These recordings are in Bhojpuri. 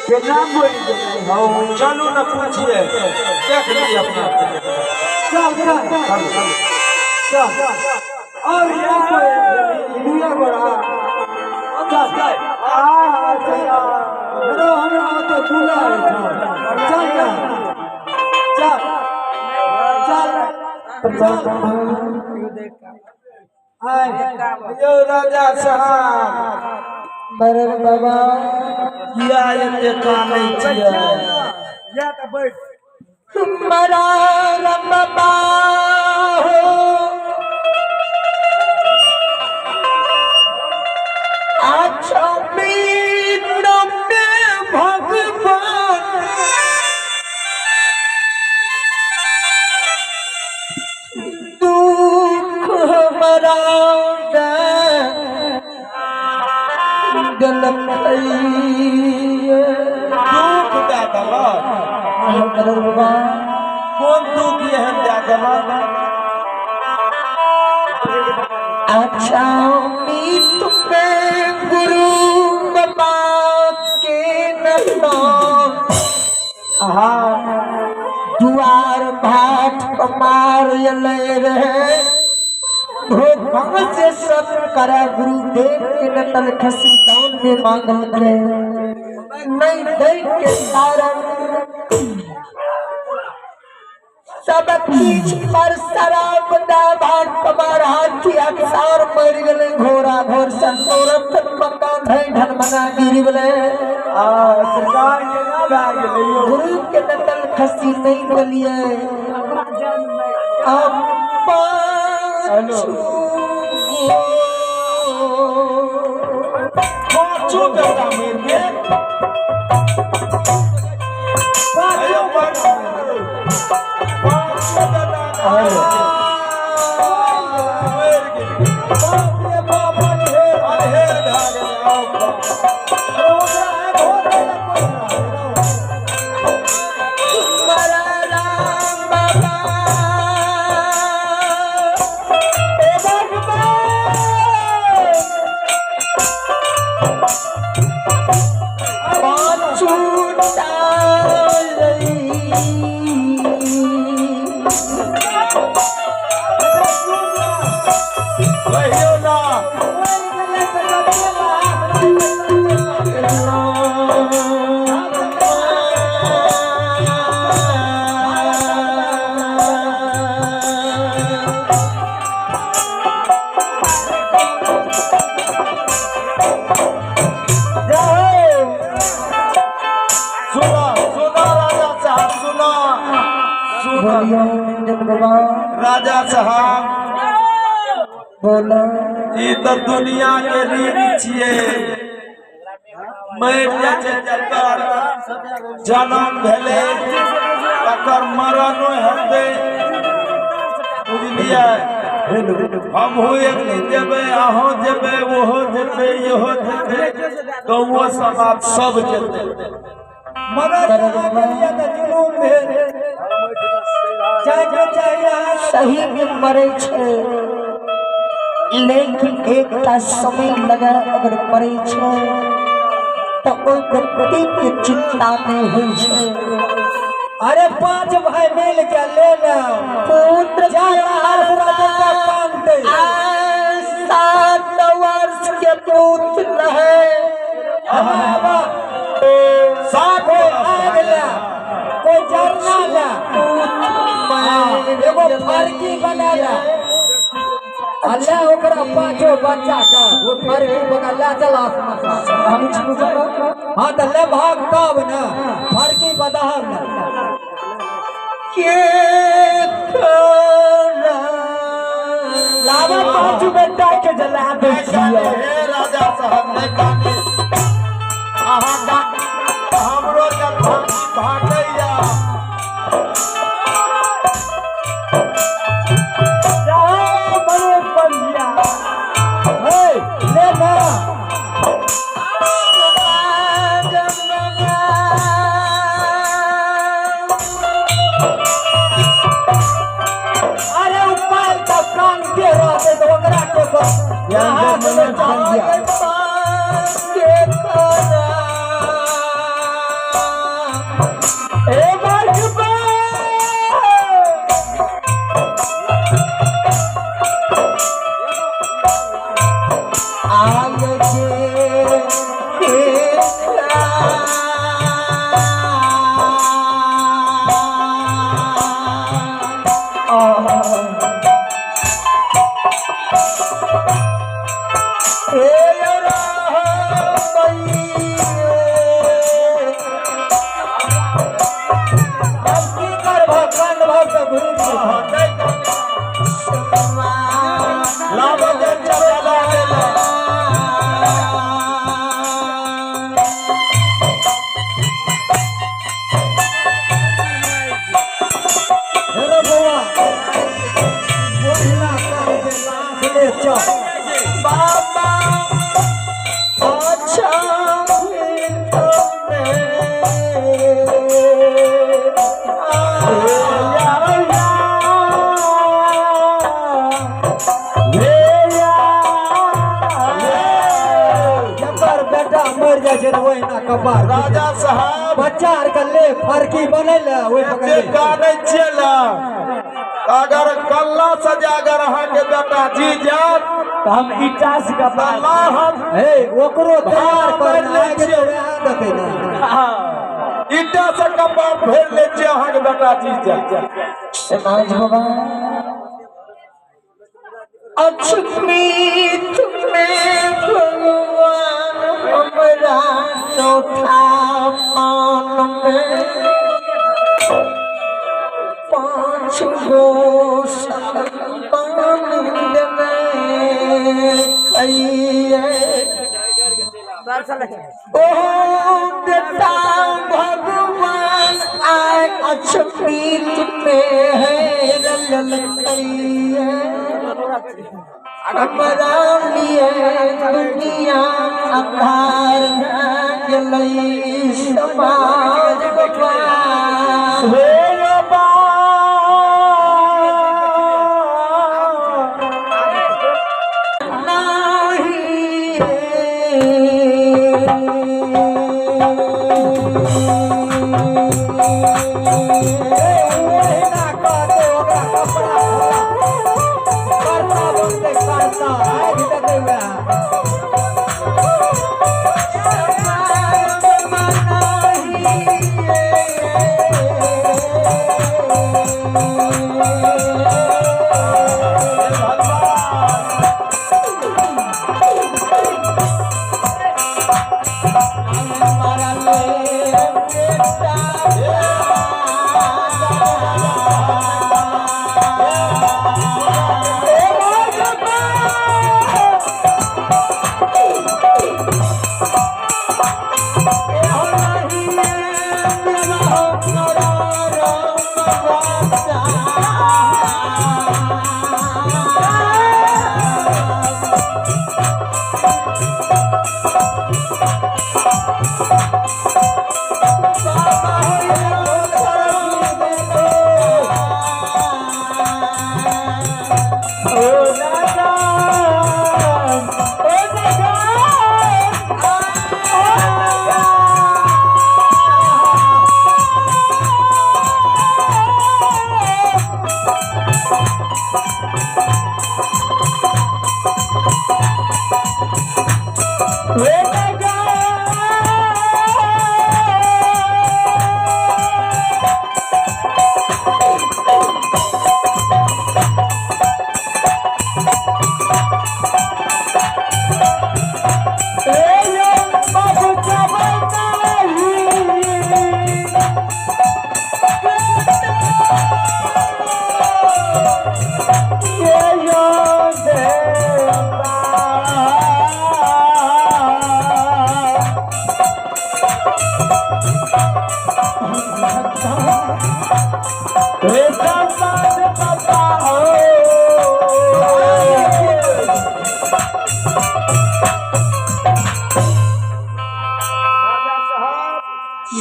के नाम बोल चलो ना पूछिए देख लीजिए अपना चल और यहाँ पे दुनिया बड़ा चल रो हम तो खुला है चल यो राजा साहब मेरे बाबा किया ये काम नहीं किया या तो बैठ मरा रब्बा हो अच्छा मीनों में भगवान दुख हमारा गलत दुख दे दला कौन दुख ये है दे दला अच्छा मीत पे गुरु बाबा के नाम दुआर भाट मार ले रहे भोग से सब करा गुरुदेव के नतल खसी दान में मांगल करे नहीं दे के कारण सब चीज पर शराब दा भाट कमार हाथी अक्सार मर गले घोड़ा घोर संतोरत मकान है ढल मना गिरी बले सरकार के ना भाग गई गुरु के नतल खसी नहीं बलिए अब पाँचों बेटा मेर के आयो पाँचों बेटा राजा साहब बोलो ये तो दुनिया के रीत छिए मर जकर जन्म भेले तकर मरणो हेतै बुझलिए हम हो एक दिन जेबे अहों जेबे ओहो जेबे इहो जेबे गौओ समाज सब जेतै मगर जुलूम भेल सही में मरे छे लेकिन एक समय लगा अगर मरे छे तो कोई व्यक्ति की चिंता में हुई छे अरे 5 भाई मिल के ले लो पुत्र 7 वर्ष के पुत्र रहे 7 कोई जरना ला एगो फरकी बना ला अल्लाह ओकरा 5 बच्चा का वो फरकी बना ला चला हम हां त ले भाग तब ना फरकी बदहर ना के लावा 5 बेटा के जला दे हे राजा साहब ने काटे आहा हमरो के भागैया राजा साहब बच्चा आर के ले फरकी बनैले ओइ पकड़े गाने चला अगर कल्ला सजा अगर अहाँ के बेटा जी जात तो हम ईटा से का अल्लाह हम हे ओकरो तैयार कर लागे तो वहां देते ना ईटा से कपार फेर ले जे अहाँ के बेटा जी जात समाज बाबा अछमीत में भगवान हमरा चौथा मान में 5 गो संतान देने कहिए ओ बेटा भगवान आए अछमीत में है रल कहिए हमरा लिए दुनिया अंधार जलई समाज बाबा हे बाबा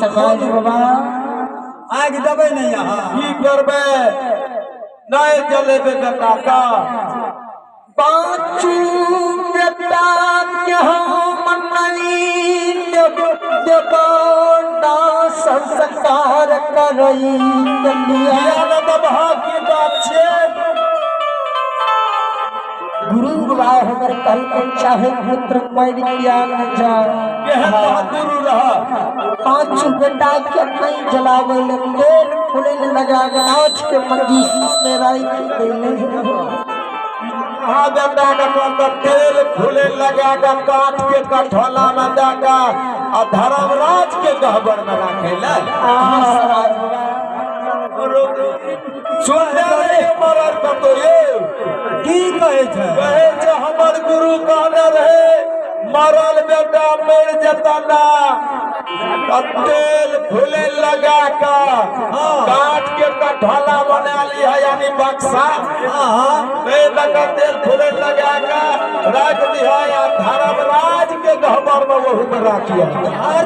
समाज बाबा आग दबे नहीं यहाँ की करबे नहीं जलेबे बेटा का पांचू बेटा के हम नहीं देबो ना संस्कार करई कलिया न दबहा की बात छे गुरु बाबा हमर कल चाहे पुत्र पैर किया न जा केहन बहादुर रहा पांचू बेटा के नहीं जलावे तेल फुले लगा गाछ के मंगी में राई देले कहा बेटा का तेल फूले लगा का काट के कठोला में दागा और धर्मराज के गहबर में रखेला सुनने रे मरर कतो ये की कहे छे हमर गुरु कहने रहे मरल बेटा मर जता ना तेल फूले लगा का काट के कठोला बना लिया यानी बक्सा का तेल फूले लगा का रख दिया या धर्मराज के गहबर में वही में रखिया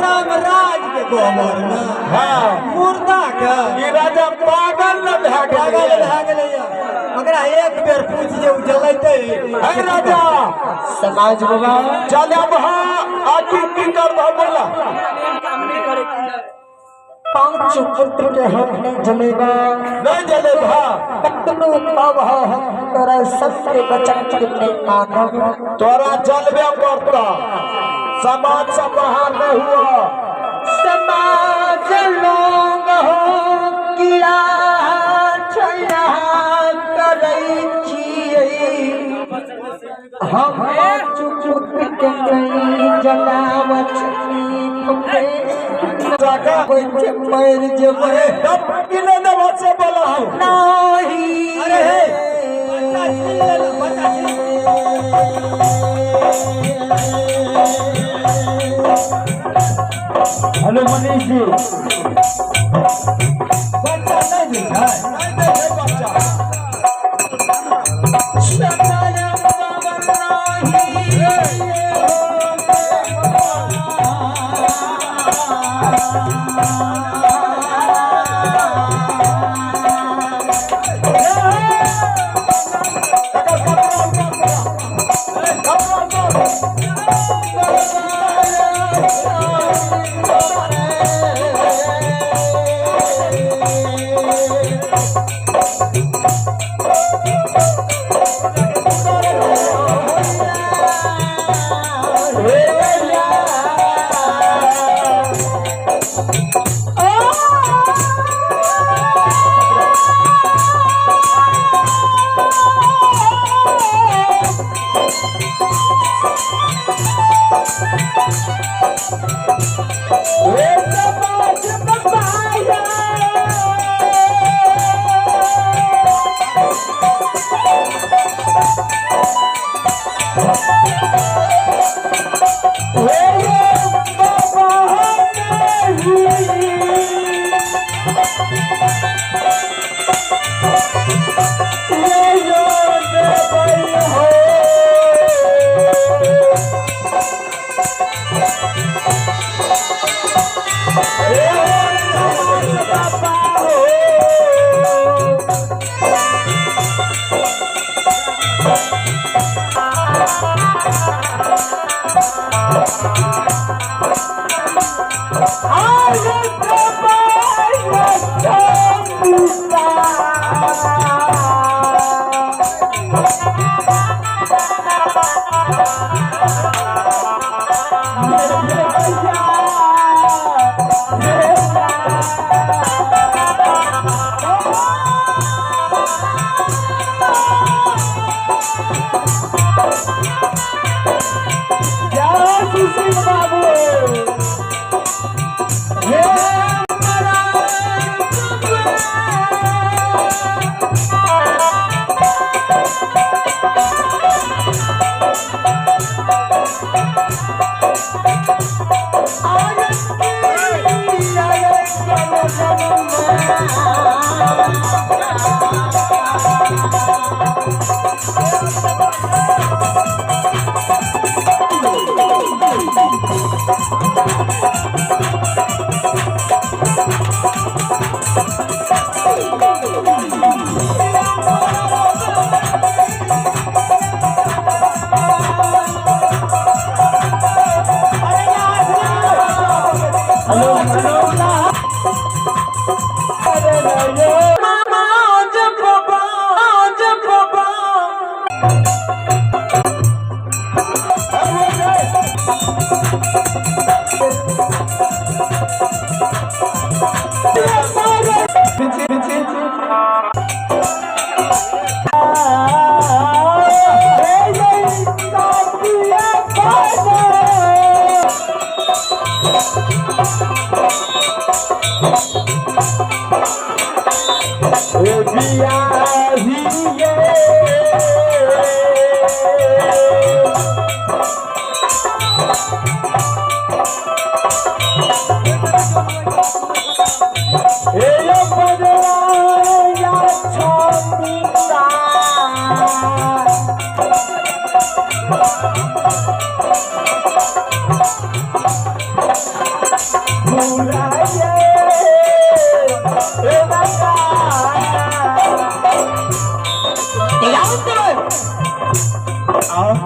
धर्मराज के गोबर में हाँ मुर्दा के ई राजा पागल न पागल भए गेलैया मगर एक बेर पूछ जे जलैते है राजा समाज बाबा चले वहां आखिर की कर बोला पांच पुत्र के हमने जलेगा नहीं जले भा कतनो पाव हम तोरा सबके बचन करने मानव तोरा जलबे करता समाज से बाहर नहीं हुआ समाज लोग हो किया छया करई छिए हम चुप चुप के गई जलावत जाका कोई मर जबरे तब किने न बच्चे बोला हूं नहीं अरे बच्चा हेलो मनीष जी बच्चा नहीं है नहीं देखे बच्चा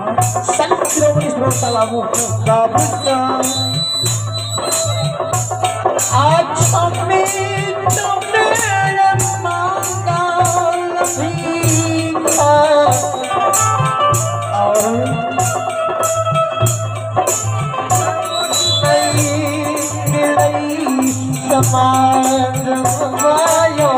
संत शिरोमणि श्रोतालाओं सब आज हमें तुमने मांगा भीखा समाज वायो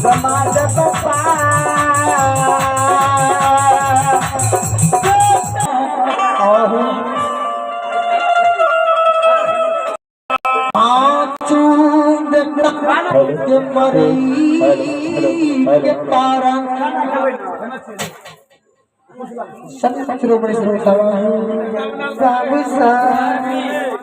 समाज के मरी के कारण संत शिरोमणि श्रोतालाओं सब